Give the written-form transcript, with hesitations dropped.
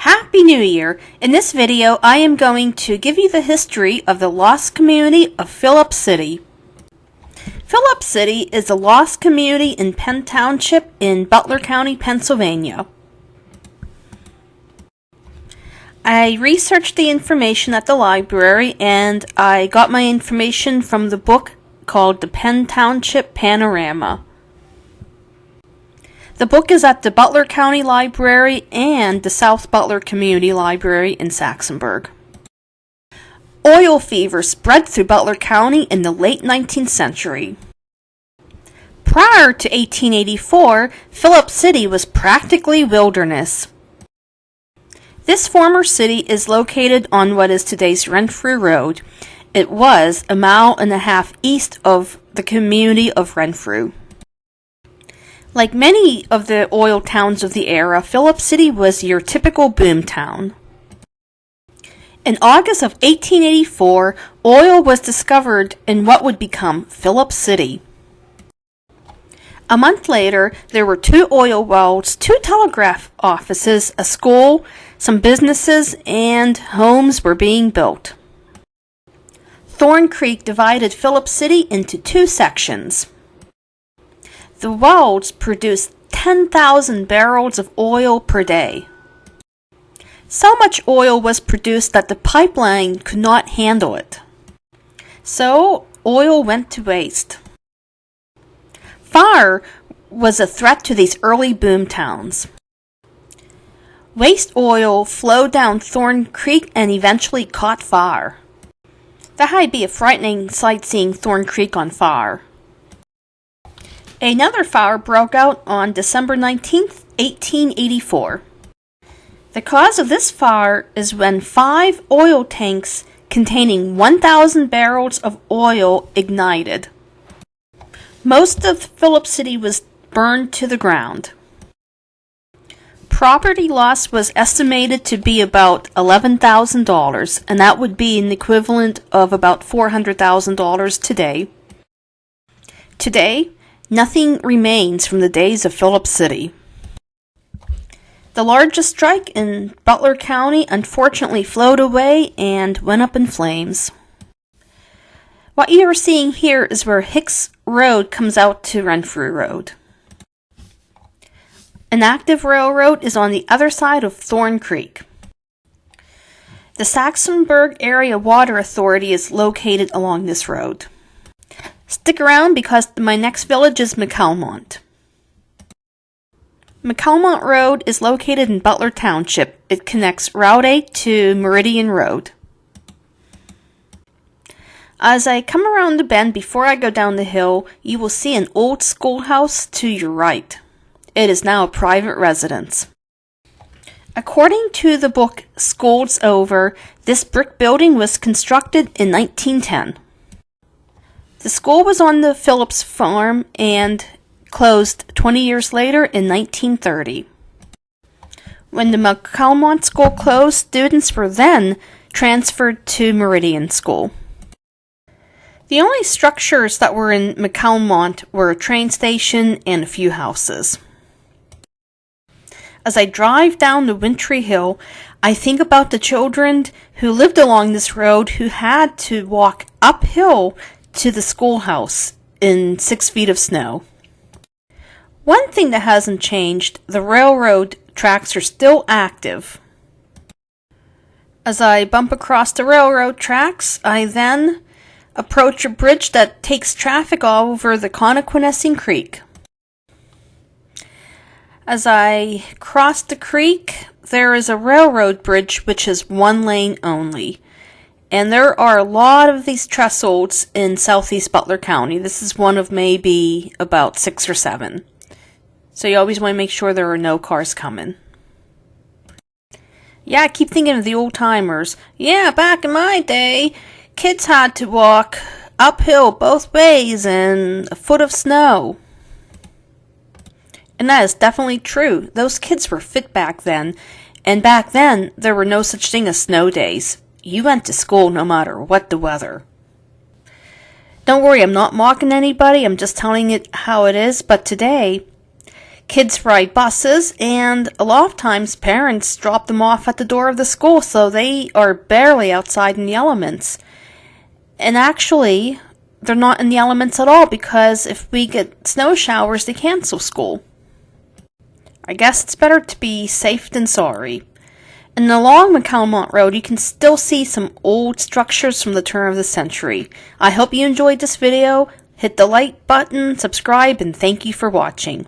Happy New Year! In this video, I am going to give you the history of the lost community of Phillips City. Phillips City is a lost community in Penn Township in Butler County, Pennsylvania. I researched the information at the library and I got my information from the book called the Penn Township Panorama. The book is at the Butler County Library and the South Butler Community Library in Saxonburg. Oil fever spread through Butler County in the late 19th century. Prior to 1884, Phillips City was practically wilderness. This former city is located on what is today's Renfrew Road. It was 1.5 miles east of the community of Renfrew. Like many of the oil towns of the era, Phillips City was your typical boom town. In August of 1884, oil was discovered in what would become Phillips City. A month later, there were 2 oil wells, 2 telegraph offices, a school, some businesses, and homes were being built. Thorn Creek divided Phillips City into 2 sections. The wells produced 10,000 barrels of oil per day. So much oil was produced that the pipeline could not handle it. So oil went to waste. Fire was a threat to these early boom towns. Waste oil flowed down Thorn Creek and eventually caught fire. That had to be a frightening sight, seeing Thorn Creek on fire. Another fire broke out on December 19, 1884. The cause of this fire is when 5 oil tanks containing 1,000 barrels of oil ignited. Most of Phillips City was burned to the ground. Property loss was estimated to be about $11,000, and that would be an equivalent of about $400,000 today. Today, nothing remains from the days of Phillips City. The largest strike in Butler County unfortunately flowed away and went up in flames. What you are seeing here is where Hicks Road comes out to Renfrew Road. An active railroad is on the other side of Thorn Creek. The Saxonburg Area Water Authority is located along this road. Stick around because my next village is McCalmont. McCalmont Road is located in Butler Township. It connects Route 8 to Meridian Road. As I come around the bend before I go down the hill, you will see an old schoolhouse to your right. It is now a private residence. According to the book School's Over, this brick building was constructed in 1910. The school was on the Phillips farm and closed 20 years later in 1930. When the McCalmont School closed, students were then transferred to Meridian School. The only structures that were in McCalmont were a train station and a few houses. As I drive down the wintry hill, I think about the children who lived along this road who had to walk uphill to the schoolhouse in 6 feet of snow. One thing that hasn't changed, the railroad tracks are still active. As I bump across the railroad tracks, I then approach a bridge that takes traffic over the Connoquenessing Creek. As I cross the creek, there is a railroad bridge which is 1 lane only. And there are a lot of these trestles in southeast Butler County. This is one of maybe about 6 or 7. So you always want to make sure there are no cars coming. Yeah, I keep thinking of the old timers. Yeah, back in my day, kids had to walk uphill both ways in a foot of snow. And that is definitely true. Those kids were fit back then. And back then, there were no such thing as snow days. You went to school no matter what the weather. Don't worry, I'm not mocking anybody. I'm just telling it how it is. But today, Kids ride buses, and a lot of times parents drop them off at the door of the school, so they are barely outside in the elements. And actually, they're not in the elements at all, because if we get snow showers, they cancel school. I guess it's better to be safe than sorry. And along McCalmont Road, you can still see some old structures from the turn of the century. I hope you enjoyed this video. Hit the like button, subscribe, and thank you for watching.